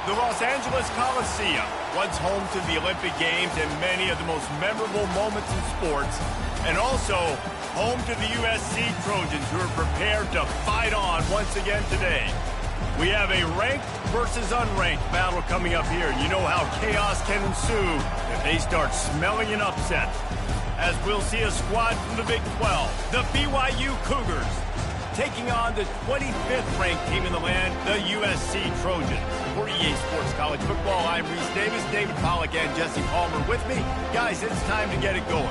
The Los Angeles Coliseum, once home to the Olympic Games and many of the most memorable moments in sports, and also home to the USC Trojans, who are prepared to fight on once again today. We have a ranked versus unranked battle coming up here. You know how chaos can ensue if they start smelling an upset. As we'll see a squad from the Big 12, the BYU Cougars, taking on the 25th ranked team in the land, the USC Trojans. For EA Sports College Football, I'm Reese Davis, David Pollack, and Jesse Palmer with me. Guys, it's time to get it going.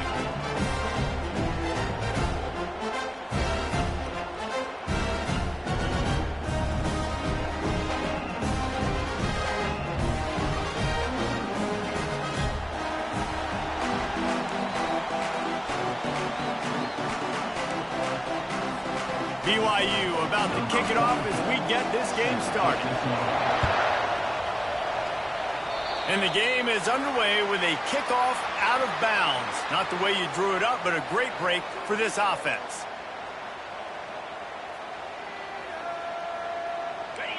BYU about to kick it off as we get this game started. And the game is underway with a kickoff out of bounds. Not the way you drew it up, but a great break for this offense.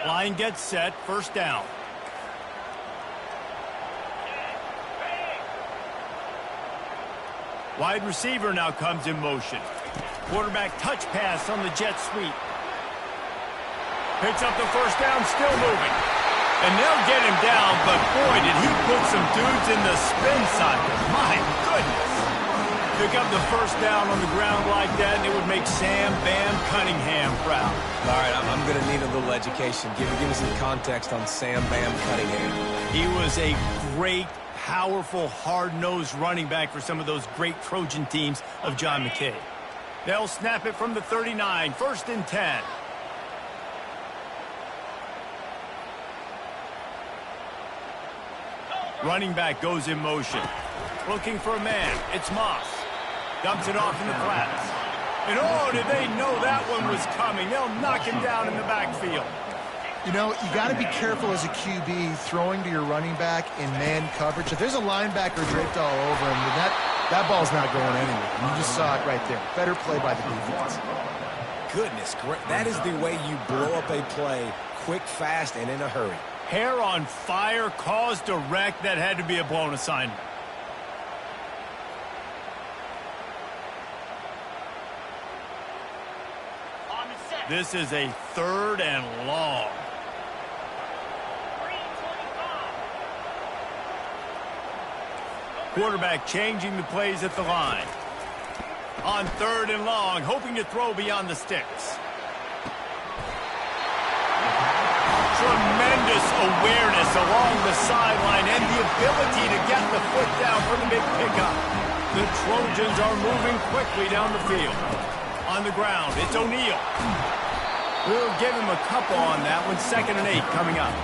Line gets set, first down. Wide receiver now comes in motion. Quarterback touch pass on the jet sweep. Picks up the first down, still moving. And they'll get him down, but boy, did he put some dudes in the spin cycle. My goodness. Pick up the first down on the ground like that, and it would make Sam Bam Cunningham proud. All right, I'm going to need a little education. Give me some context on Sam Bam Cunningham. He was a great, powerful, hard-nosed running back for some of those great Trojan teams of John McKay. They'll snap it from the 39, first and 10. Running back goes in motion. Looking for a man. It's Moss. Dumps it off in the flats. And oh, did they know that one was coming. They'll knock him down in the backfield. You know, you got to be careful as a QB throwing to your running back in man coverage. If there's a linebacker draped all over him, then that ball's not going anywhere. You just saw it right there. Better play by the defense. Goodness, that is the way you blow up a play quick, fast, and in a hurry. Hair on fire, caused a wreck. That had to be a blown assignment. This is a third and long. Quarterback changing the plays at the line. On third and long, hoping to throw beyond the sticks. Tremendous awareness along the sideline and the ability to get the foot down for the big pickup. The Trojans are moving quickly down the field. On the ground, it's O'Neal. We'll give him a couple on that one. 2nd and 8 coming up.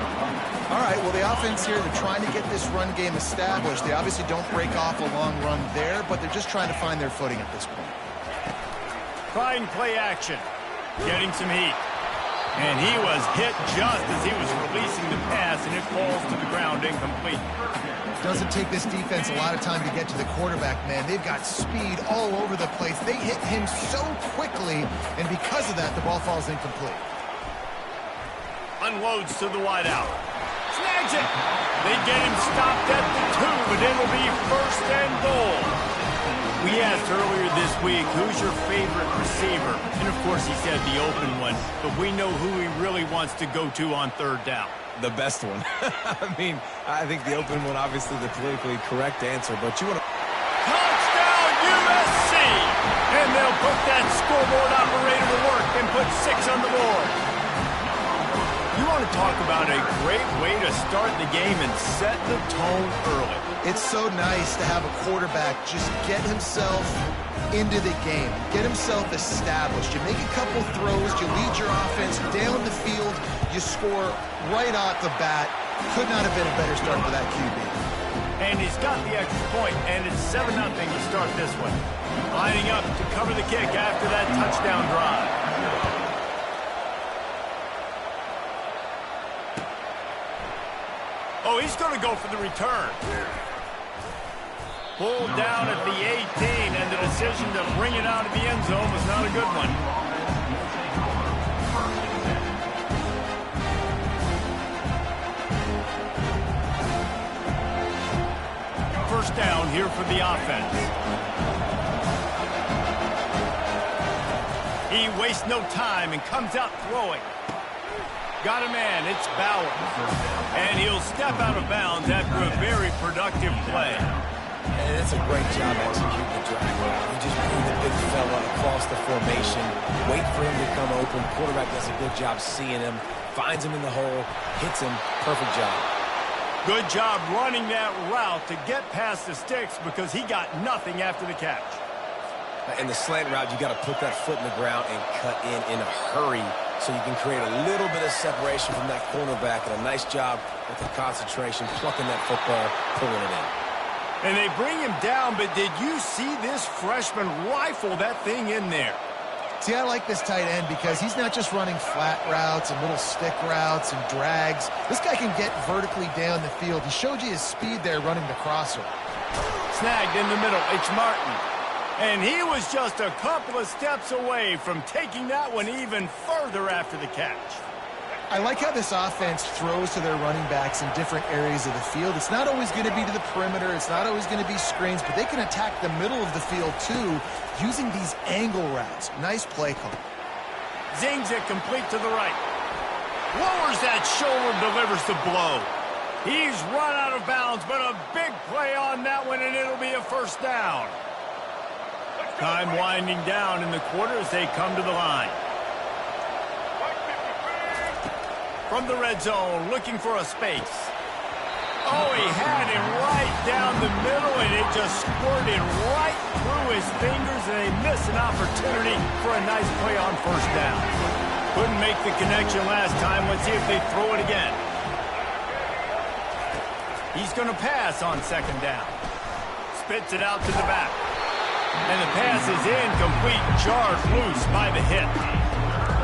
All right, well, the offense here, they're trying to get this run game established. They obviously don't break off a long run there, but they're just trying to find their footing at this point. Trying play action. Getting some heat. And he was hit just as he was releasing the pass, and it falls to the ground incomplete. Doesn't take this defense a lot of time to get to the quarterback, man. They've got speed all over the place. They hit him so quickly, and because of that, the ball falls incomplete. Unloads to the wideout. Snags it. They get him stopped at the 2, but it'll be first and goal. We asked earlier this week, who's your favorite receiver? And, of course, he said the open one, but we know who he really wants to go to on third down. The best one. I mean, I think the open one, obviously the politically correct answer, but you want to... Touchdown, USC! And they'll put that scoreboard operator to work and put 6 on the board. You want to talk about a great way to start the game and set the tone early. It's so nice to have a quarterback just get himself into the game, get himself established. You make a couple throws, you lead your offense down the field, you score right off the bat. Could not have been a better start for that QB. And he's got the extra point, and it's 7-0 to start this one. Lining up to cover the kick after that touchdown drive. Oh, he's going to go for the return. Pulled down at the 18, and the decision to bring it out of the end zone was not a good one. here for the offense. He wastes no time and comes out throwing. Got a man, it's Bowers. And he'll step out of bounds after a very productive play. And it's a great job executing the drag route. You just bring the big fella across the formation, wait for him to come open. Quarterback does a good job seeing him, finds him in the hole, hits him. Perfect job. Good job running that route to get past the sticks because he got nothing after the catch. In the slant route, you got to put that foot in the ground and cut in a hurry so you can create a little bit of separation from that cornerback. And a nice job with the concentration, plucking that football, pulling it in. And they bring him down, but did you see this freshman rifle that thing in there? See, I like this tight end because he's not just running flat routes and little stick routes and drags. This guy can get vertically down the field. He showed you his speed there running the crosser. Snagged in the middle, it's Martin. And he was just a couple of steps away from taking that one even further after the catch. I like how this offense throws to their running backs in different areas of the field. It's not always going to be to the perimeter. It's not always going to be screens, but they can attack the middle of the field too using these angle routes. Nice play call. Zings it complete to the right. Lowers that shoulder, delivers the blow. He's run out of bounds, but a big play on that one, and it'll be a first down. Time winding down in the quarter as they come to the line. From the red zone, looking for a space. Oh, he had it right down the middle, and it just squirted right through his fingers, and they miss an opportunity for a nice play on first down. Couldn't make the connection last time. Let's see if they throw it again. He's going to pass on second down. Spits it out to the back. And the pass is incomplete, jarred loose by the hit.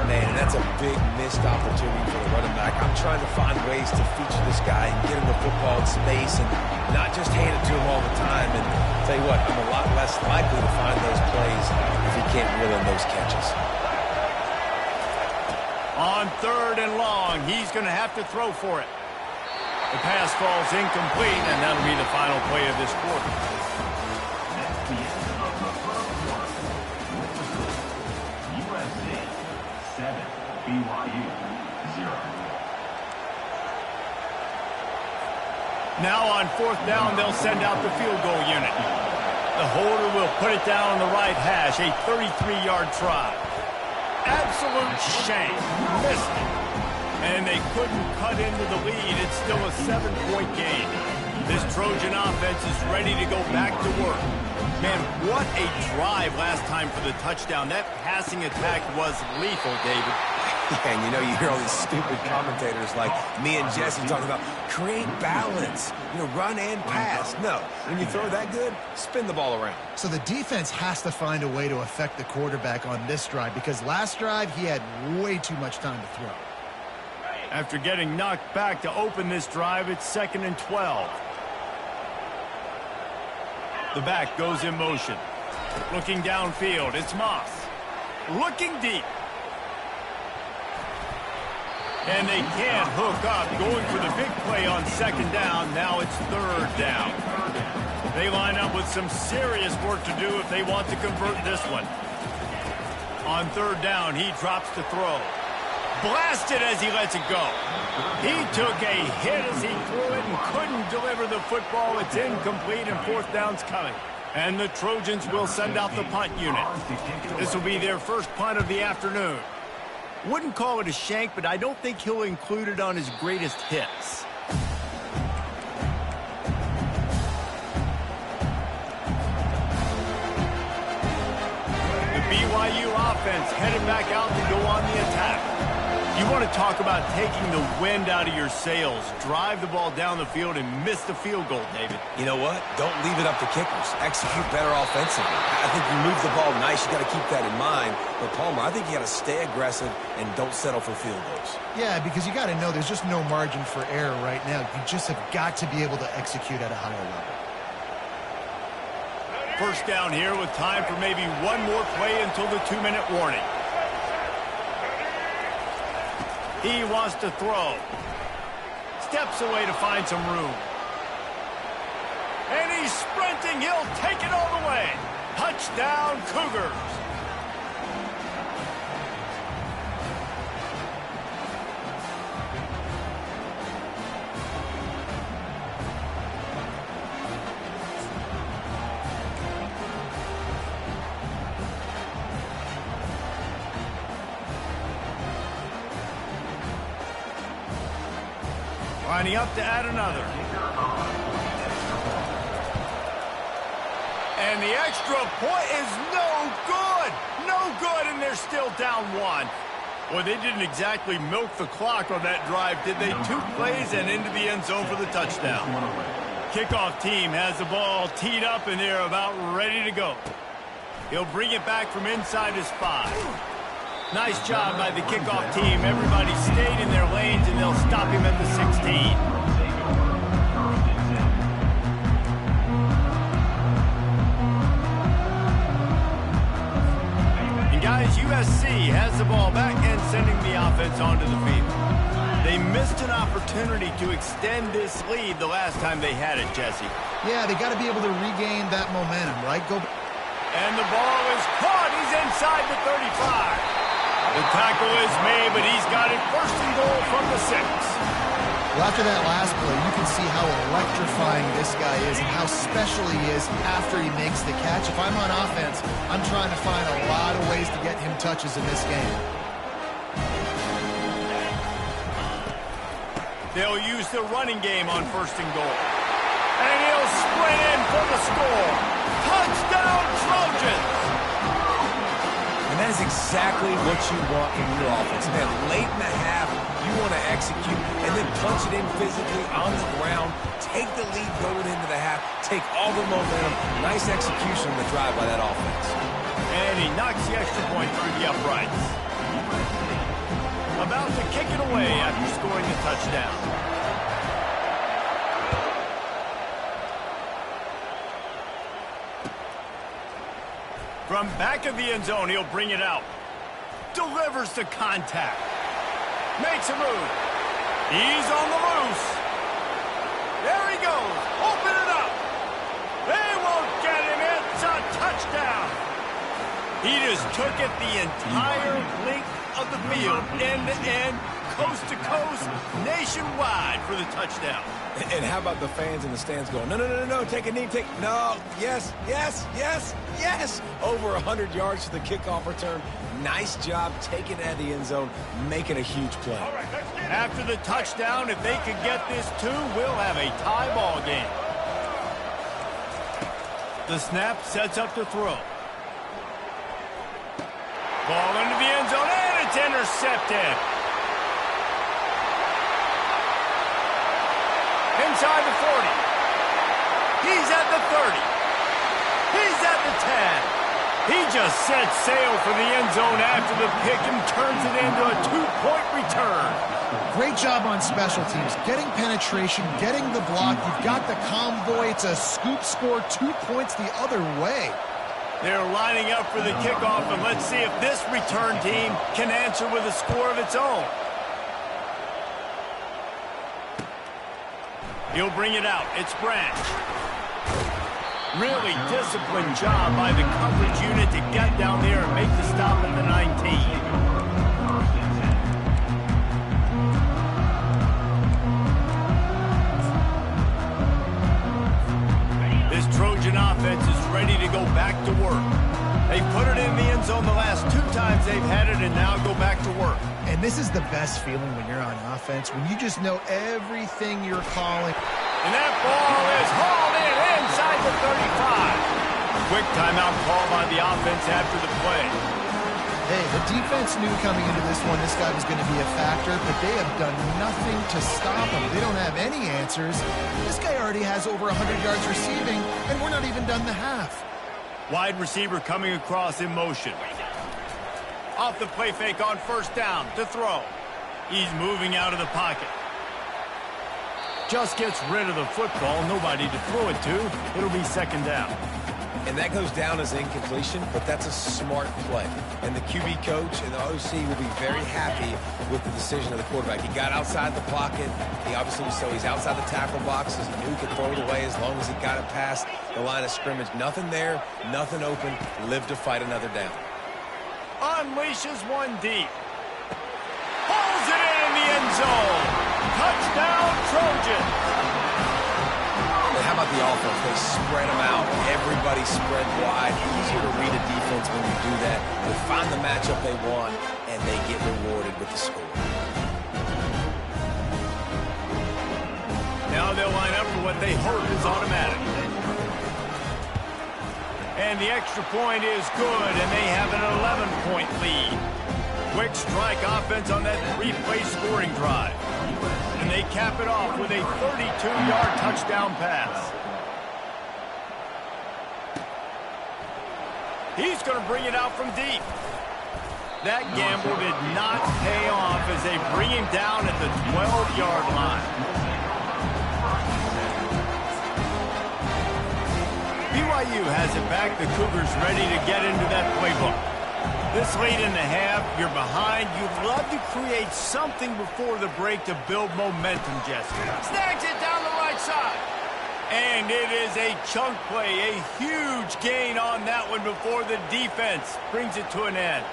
Man, that's a big missed opportunity for the running back. I'm trying to find ways to feature this guy and get him the football in space and not just hand it to him all the time. And tell you what, I'm a lot less likely to find those plays if he can't reel in those catches. On third and long, he's going to have to throw for it. The pass falls incomplete, and that'll be the final play of this quarter. Now on fourth down, they'll send out the field goal unit. The holder will put it down on the right hash, a 33-yard try. Absolute shame. Missed it. And they couldn't cut into the lead. It's still a 7-point game. This Trojan offense is ready to go back to work. Man, what a drive last time for the touchdown. That passing attack was lethal, David. Yeah, and you know, you hear all these stupid commentators like me and Jesse talking about create balance, you know, run and pass. No, when you throw that good, spin the ball around. So the defense has to find a way to affect the quarterback on this drive because last drive he had way too much time to throw. After getting knocked back to open this drive, it's 2nd and 12. The back goes in motion. Looking downfield, it's Moss. Looking deep. And they can't hook up, going for the big play on second down. Now it's third down. They line up with some serious work to do if they want to convert this one. On third down, he drops to throw. Blasted as he lets it go. He took a hit as he threw it and couldn't deliver the football. It's incomplete and fourth down's coming. And the Trojans will send out the punt unit. This will be their first punt of the afternoon. Wouldn't call it a shank, but I don't think he'll include it on his greatest hits. The BYU offense headed back out to go on the attack. You want to talk about taking the wind out of your sails. Drive the ball down the field and miss the field goal, David. You know what? Don't leave it up to kickers. Execute better offensively. I think you move the ball nice. You got to keep that in mind. But, Palmer, I think you got to stay aggressive and don't settle for field goals. Yeah, because you got to know there's just no margin for error right now. You just have got to be able to execute at a higher level. First down here with time for maybe one more play until the 2-minute warning. He wants to throw. Steps away to find some room. And he's sprinting. He'll take it all the way. Touchdown, Cougars. Lining up to add another. And the extra point is no good. No good, and they're still down one. Boy, they didn't exactly milk the clock on that drive, did they? 2 plays and into the end zone for the touchdown. Kickoff team has the ball teed up, and they're about ready to go. He'll bring it back from inside his 5. Nice job by the kickoff team. Everybody stayed in their lanes, and they'll stop him at the 16. And guys, USC has the ball back and sending the offense onto the field. They missed an opportunity to extend this lead the last time they had it, Jesse. Yeah, they got to be able to regain that momentum, right? And the ball is caught. He's inside the 35. The tackle is made, but he's got it first and goal from the 6. Well, after that last play, you can see how electrifying this guy is and how special he is after he makes the catch. If I'm on offense, I'm trying to find a lot of ways to get him touches in this game. They'll use the running game on first and goal. And he'll sprint in for the score. Touchdown, Trojans! And that is exactly what you want in your offense. Man, late in the half, you want to execute and then punch it in physically on the ground. Take the lead going into the half. Take all the momentum. Nice execution on the drive by that offense. And he knocks the extra point through the uprights. About to kick it away after scoring the touchdown. From back of the end zone, he'll bring it out. Delivers the contact. Makes a move. He's on the loose. There he goes. Open it up. They won't get him. It's a touchdown. He just took it the entire length of the field, end to end, coast to coast, nationwide for the touchdown. And how about the fans in the stands going, no, no, no, no, take a knee, no, yes, yes, yes, yes. Over 100 yards to the kickoff return. Nice job taking it out of the end zone, making a huge play. After the touchdown, if they could get this too, we'll have a tie ball game. The snap sets up the throw. Ball into the end zone, and it's intercepted. Inside the 40. He's at the 30. He's at the 10. He just set sail for the end zone after the pick and turns it into a 2-point return. Great job on special teams. Getting penetration, getting the block. You've got the convoy. It's a scoop score, 2 points the other way. They're lining up for the kickoff, and let's see if this return team can answer with a score of its own. He'll bring it out. It's Branch. Really disciplined job by the coverage unit to get down there and make the stop at the 19. This Trojan offense is ready to go back to work. They put it in the end zone the last 2 times they've had it, and now go back to work. And this is the best feeling when you're on offense, when you just know everything you're calling. And that ball is hauled in inside the 35. Quick timeout call by the offense after the play. Hey, the defense knew coming into this one this guy was going to be a factor, but they have done nothing to stop him. They don't have any answers. This guy already has over 100 yards receiving, and we're not even done the half. Wide receiver coming across in motion. Off the play fake on first down to throw. He's moving out of the pocket. Just gets rid of the football. Nobody to throw it to. It'll be second down. And that goes down as incompletion, but that's a smart play. And the QB coach and the OC will be very happy with the decision of the quarterback. He got outside the pocket. He obviously so he's outside the tackle boxes. He knew he could throw it away as long as he got it past the line of scrimmage. Nothing there, nothing open. Live to fight another down. Unleashes one deep. Pulls it in the end zone. Touchdown, Trojans. How about the offense? They spread them out. Everybody spread wide. Easier to read a defense when you do that. They find the matchup they want, and they get rewarded with the score. Now they'll line up for what they hope is automatic. And the extra point is good, and they have an 11-point lead. Quick strike offense on that three-play scoring drive. And they cap it off with a 32-yard touchdown pass. He's going to bring it out from deep. That gamble did not pay off as they bring him down at the 12-yard line. BYU has it back. The Cougars ready to get into that playbook. This late in the half, you're behind. You'd love to create something before the break to build momentum, Jesse. Snags it down the right side. And it is a chunk play, a huge gain on that one before the defense brings it to an end.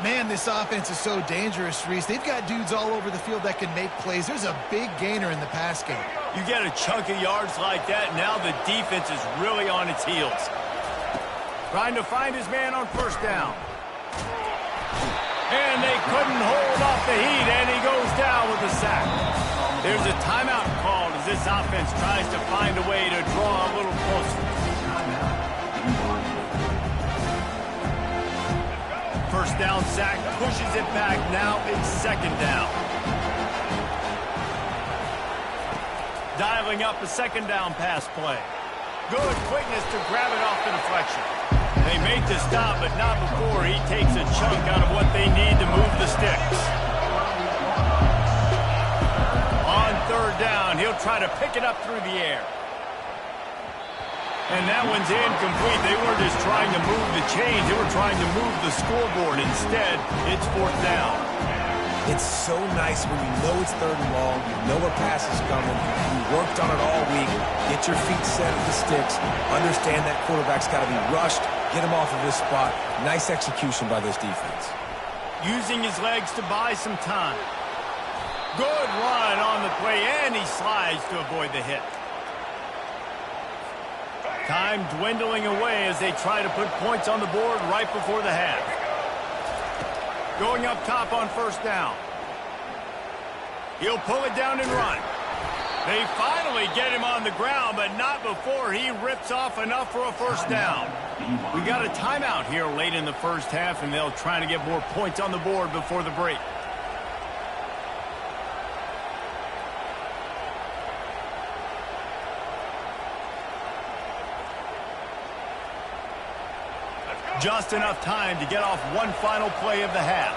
Man, this offense is so dangerous, Reese. They've got dudes all over the field that can make plays. There's a big gainer in the pass game. You get a chunk of yards like that, now the defense is really on its heels. Trying to find his man on first down. And they couldn't hold off the heat, and he goes down with a sack. There's a timeout called as this offense tries to find a way to draw a little closer. First down sack, pushes it back. Now it's second down. Dialing up a second down pass play. Good quickness to grab it off the deflection. They make the stop, but not before he takes a chunk out of what they need to move the sticks. On third down, he'll try to pick it up through the air. And that one's incomplete. They weren't just trying to move the chains. They were trying to move the scoreboard. Instead, it's fourth down. It's so nice when you know it's third and long, you know a pass is coming, you worked on it all week, get your feet set at the sticks, understand that quarterback's got to be rushed, get him off of this spot. Nice execution by this defense. Using his legs to buy some time. Good run on the play, and he slides to avoid the hit. Time dwindling away as they try to put points on the board right before the half. Going up top on first down. He'll pull it down and run. They finally get him on the ground, but not before he rips off enough for a first down. We got a timeout here late in the first half, and they'll try to get more points on the board before the break. Just enough time to get off one final play of the half.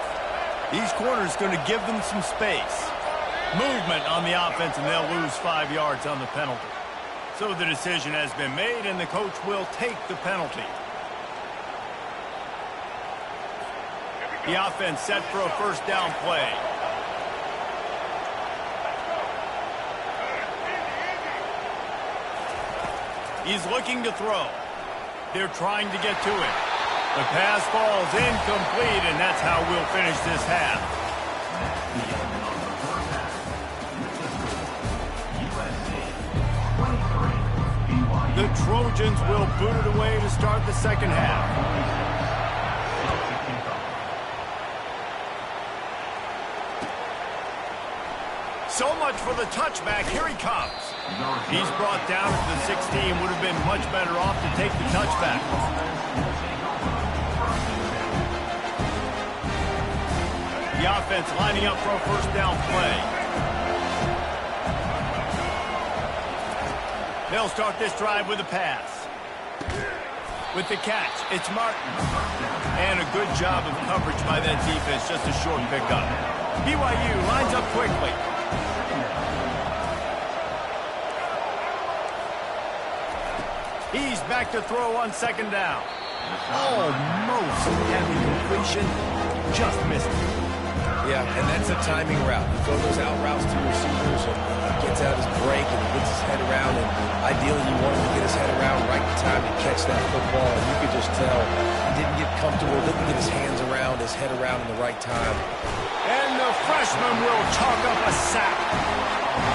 These corners going to give them some space. Movement on the offense, and they'll lose 5 yards on the penalty. So the decision has been made, and the coach will take the penalty. The offense set for a first down play. He's looking to throw. They're trying to get to it. The pass falls incomplete, and that's how we'll finish this half. The Trojans will boot it away to start the second half. So much for the touchback. Here he comes. He's brought down to the 16. Would have been much better off to take the touchback. The offense lining up for a first down play. They'll start this drive with a pass. With the catch, it's Martin. And a good job of coverage by that defense, just a short pickup. BYU lines up quickly. He's back to throw on second down. Almost having completion, just missed it. Yeah, and that's a timing route. You throw those out routes to receivers, and he gets out of his break and gets his head around, and ideally you want him to get his head around right in time to catch that football, and you could just tell he didn't get comfortable, didn't get his hands around, his head around in the right time. And the freshman will chalk up a sack.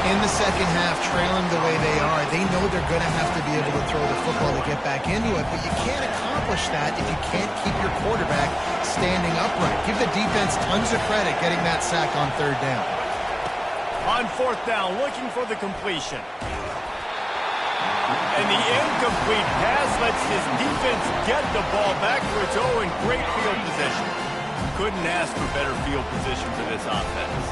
In the second half, trailing the way they are, they know they're going to have to be able to throw the football to get back into it, but you can't accomplish that if you can't keep your quarterback standing upright. Give the defense tons of credit getting that sack on third down. On fourth down, looking for the completion. And the incomplete pass lets his defense get the ball back to its own in great field position. Couldn't ask for better field position for this offense.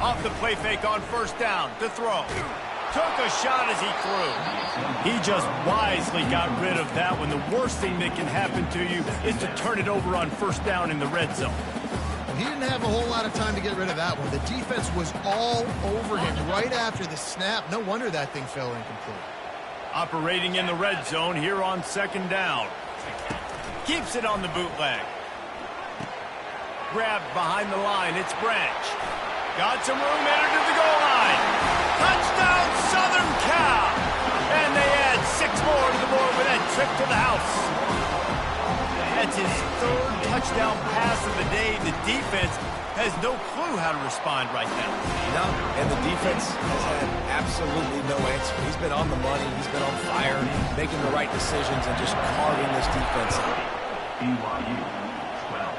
Off the play fake on first down to throw. Took a shot as he threw. He just wisely got rid of that one. The worst thing that can happen to you is to turn it over on first down in the red zone. He didn't have a whole lot of time to get rid of that one. The defense was all over him right after the snap. No wonder that thing fell incomplete. Operating in the red zone here on second down. Keeps it on the bootleg. Grabbed behind the line. It's Branch. Got some room, entered to the goal line. Touchdown, Southern Cal. And they add 6 more to the board with that trip to the house. That's his third touchdown pass of the day. The defense has no clue how to respond right now. No, and the defense has had absolutely no answer. He's been on the money. He's been on fire, making the right decisions and just carving this defense up. BYU 12.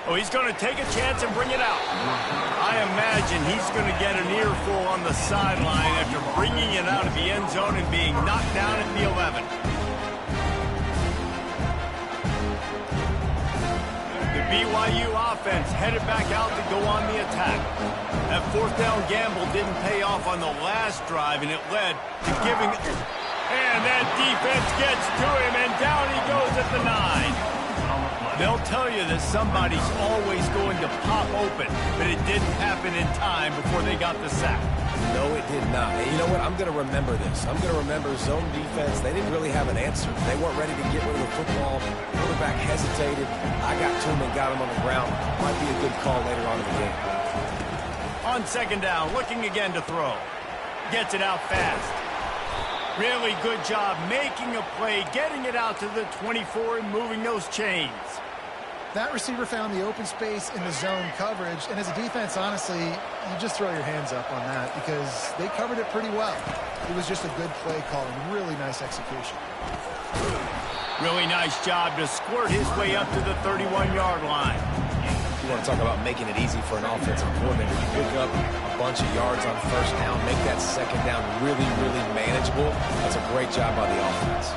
Oh, he's going to take a chance and bring it out. I imagine he's going to get an earful on the sideline after bringing it out of the end zone and being knocked down at the 11. The BYU offense headed back out to go on the attack. That fourth down gamble didn't pay off on the last drive, and it led to giving... And that defense gets to him, and down he goes at the 9. They'll tell you that somebody's always going to pop open, but it didn't happen in time before they got the sack. No, it did not. And you know what? I'm going to remember this. I'm going to remember zone defense. They didn't really have an answer. They weren't ready to get rid of the football. Quarterback hesitated. I got to him and got him on the ground. Might be a good call later on in the game. On second down, looking again to throw. Gets it out fast. Really good job making a play, getting it out to the 24 and moving those chains. That receiver found the open space in the zone coverage, and as a defense, honestly, you just throw your hands up on that because they covered it pretty well. It was just a good play call and really nice execution. Really nice job to squirt his way up to the 31-yard line. You want to talk about making it easy for an offensive coordinator. You pick up a bunch of yards on first down, make that second down really, really manageable. That's a great job by the offense.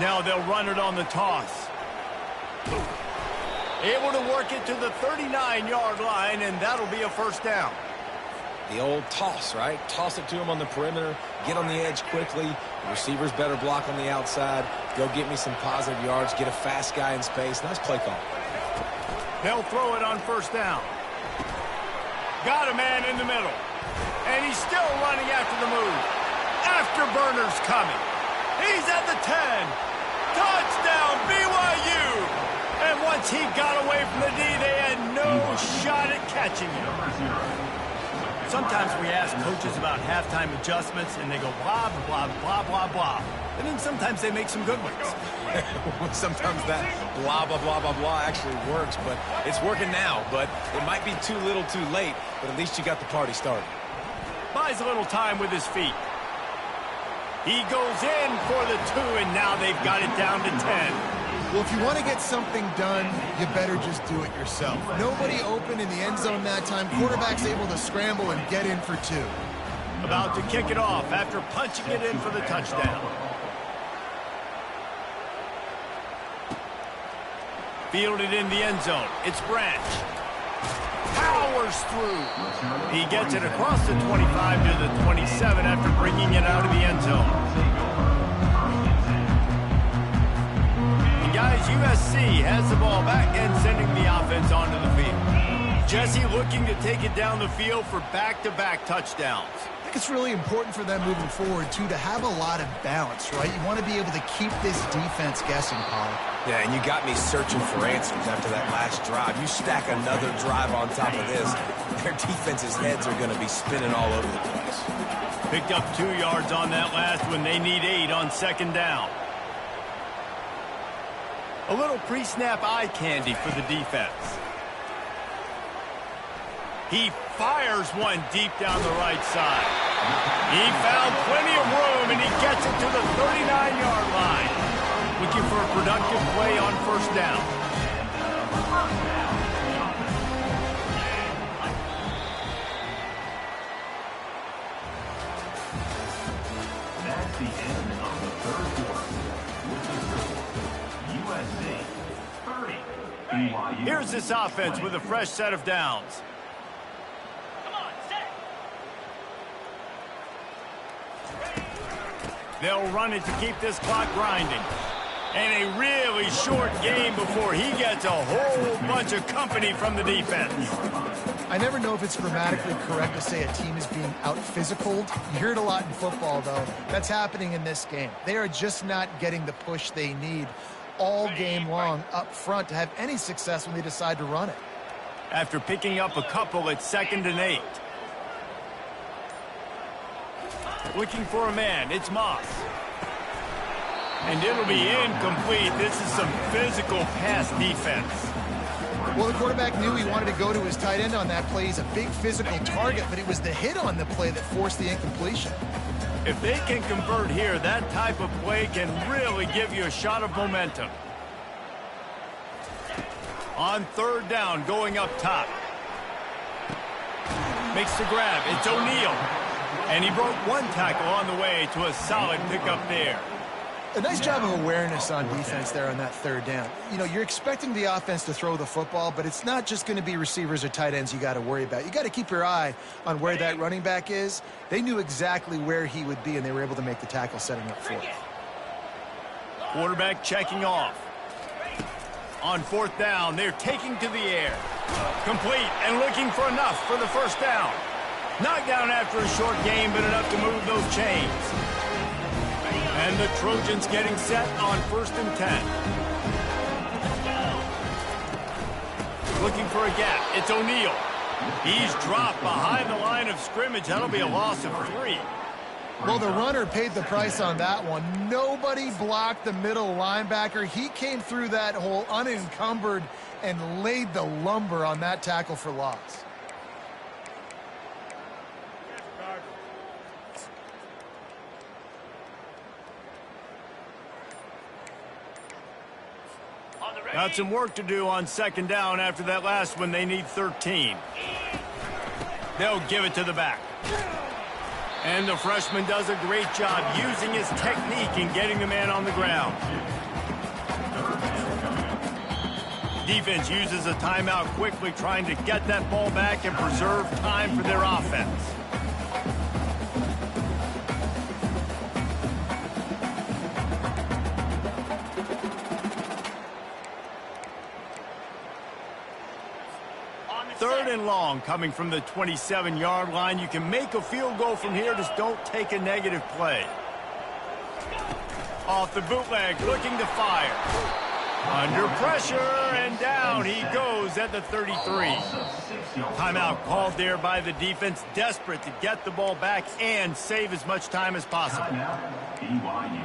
Now they'll run it on the toss. Able to work it to the 39-yard line, and that'll be a first down. The old toss, right? Toss it to him on the perimeter, get on the edge quickly. The receivers better block on the outside. Go get me some positive yards, get a fast guy in space. Nice play call. They'll throw it on first down. Got a man in the middle. And he's still running after the move. Afterburner's coming. He's at the 10. Touchdown, BYU. And once he got away from the D, they had no shot at catching him. Sometimes we ask coaches about halftime adjustments, and they go blah, blah, blah, blah, blah. And then sometimes they make some good ones. Sometimes that blah, blah, blah, blah, blah actually works, but it's working now. But it might be too little too late, but at least you got the party started. Buys a little time with his feet. He goes in for the 2, and now they've got it down to 10. Well, if you want to get something done, you better just do it yourself. Nobody open in the end zone that time. Quarterback's able to scramble and get in for 2. About to kick it off after punching it in for the touchdown. Fielded in the end zone. It's Branch. Powers through. He gets it across the 25 to the 27 after bringing it out of the end zone. guys, USC has the ball back and sending the offense onto the field. Jesse looking to take it down the field for back-to-back touchdowns. I think it's really important for them moving forward, too, to have a lot of balance, right? You want to be able to keep this defense guessing, Pollard. Yeah, and you got me searching for answers after that last drive. You stack another drive on top of this, their defense's heads are going to be spinning all over the place. Picked up 2 yards on that last one. They need 8 on second down. A little pre-snap eye candy for the defense. He fires one deep down the right side. He found plenty of room, and he gets it to the 39-yard line. Looking for a productive play on first down. That's the end of the third quarter. With the score, USC 30, BYU. Here's this offense with a fresh set of downs. They'll run it to keep this clock grinding. And a really short game before he gets a whole bunch of company from the defense. I never know if it's grammatically correct to say a team is being out-physicaled. You hear it a lot in football, though. That's happening in this game. They are just not getting the push they need all game long up front to have any success when they decide to run it. After picking up a couple, it's 2nd and 8. Looking for a man, it's Moss. And it'll be incomplete. This is some physical pass defense. Well, the quarterback knew he wanted to go to his tight end on that play. He's a big physical target, but it was the hit on the play that forced the incompletion. If they can convert here, that type of play can really give you a shot of momentum. On third down, going up top. Makes the grab. It's O'Neal. And he broke one tackle on the way to a solid pickup there. A nice job of awareness on defense there on that third down. You know, you're expecting the offense to throw the football, but it's not just going to be receivers or tight ends you got to worry about. You got to keep your eye on where that running back is. They knew exactly where he would be, and they were able to make the tackle setting up for it. Quarterback checking off. On fourth down, they're taking to the air. Complete and looking for enough for the first down. Knocked down after a short game, but enough to move those chains. And the Trojans getting set on 1st and 10. Looking for a gap. It's O'Neal. He's dropped behind the line of scrimmage. That'll be a loss of 3. Well, the runner paid the price on that one. Nobody blocked the middle linebacker. He came through that hole unencumbered and laid the lumber on that tackle for loss. Got some work to do on second down after that last one. They need 13. They'll give it to the back. And the freshman does a great job using his technique and getting the man on the ground. Defense uses a timeout quickly, trying to get that ball back and preserve time for their offense. Third and long coming from the 27-yard line. You can make a field goal from here. Just don't take a negative play. Off the bootleg, looking to fire. Under pressure, and down he goes at the 33. Timeout called there by the defense, desperate to get the ball back and save as much time as possible. BYU.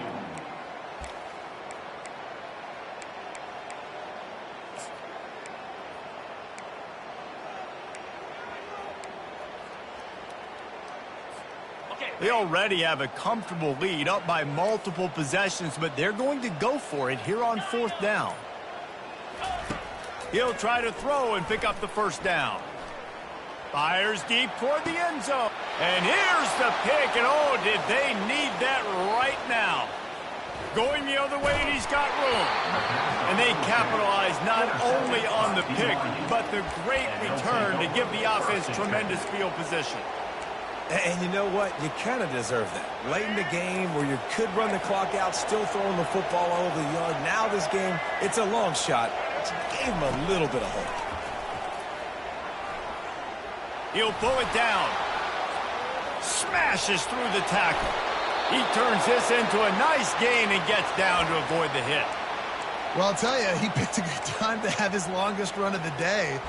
They already have a comfortable lead, up by multiple possessions, but they're going to go for it here on fourth down. He'll try to throw and pick up the first down. Fires deep toward the end zone. And here's the pick, and oh, did they need that right now. Going the other way, and he's got room. And they capitalize not only on the pick, but the great return to give the offense tremendous field position. And you know what? You kind of deserve that. Late in the game where you could run the clock out, still throwing the football all over the yard. Now this game, it's a long shot. It gave him a little bit of hope. He'll pull it down. Smashes through the tackle. He turns this into a nice gain and gets down to avoid the hit. Well, I'll tell you, he picked a good time to have his longest run of the day.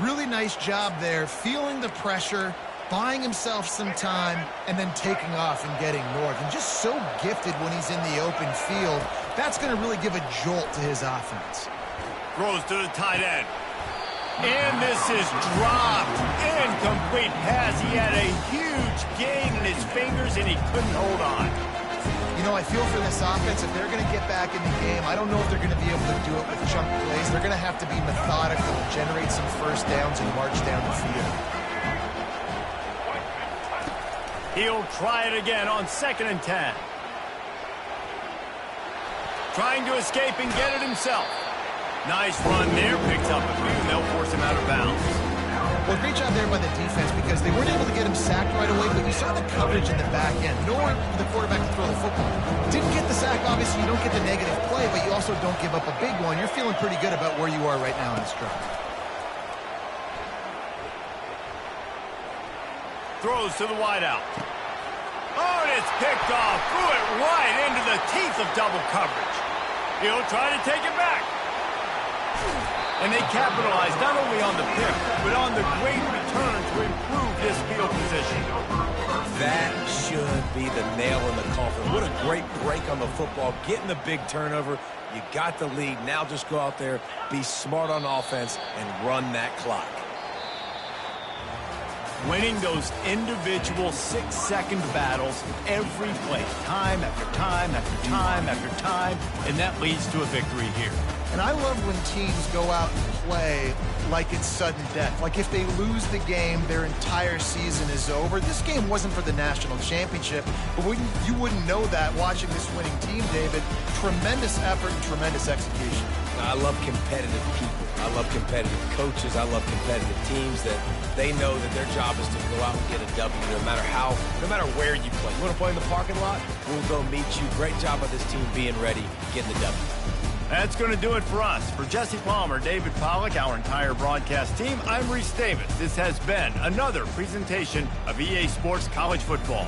Really nice job there, feeling the pressure, buying himself some time, and then taking off and getting north. And just so gifted when he's in the open field. That's going to really give a jolt to his offense. Throws to the tight end. And this is dropped. Incomplete pass. He had a huge gain in his fingers, and he couldn't hold on. You know, I feel for this offense, if they're going to get back in the game, I don't know if they're going to be able to do it with chunk plays. They're going to have to be methodical and generate some first downs and march down the field. He'll try it again on 2nd and 10. Trying to escape and get it himself. Nice run there, picks up a few, and they'll force him out of bounds. Well, great job there by the defense because they weren't able to get him sacked right away, but you saw the coverage in the back end. Nowhere for the quarterback to throw the football. Didn't get the sack, obviously you don't get the negative play, but you also don't give up a big one. You're feeling pretty good about where you are right now in this drive. Throws to the wideout. Oh, and it's picked off. Threw it right into the teeth of double coverage. He'll try to take it back. And they capitalized not only on the pick, but on the great return to improve this field position. That should be the nail in the coffin. What a great break on the football. Getting the big turnover. You got the lead. Now just go out there, be smart on offense, and run that clock. Winning those individual 6-second battles every play, time after time after time after time, and that leads to a victory here. And I love when teams go out and play like it's sudden death. Like if they lose the game, their entire season is over. This game wasn't for the national championship, but you wouldn't know that watching this winning team, David. Tremendous effort and tremendous execution. I love competitive people. I love competitive coaches. I love competitive teams that they know that their job is to go out and get a W no matter where you play. You want to play in the parking lot? We'll go meet you. Great job by this team being ready, getting the W. That's going to do it for us. For Jesse Palmer, David Pollack, our entire broadcast team, I'm Reese Davis. This has been another presentation of EA Sports College Football.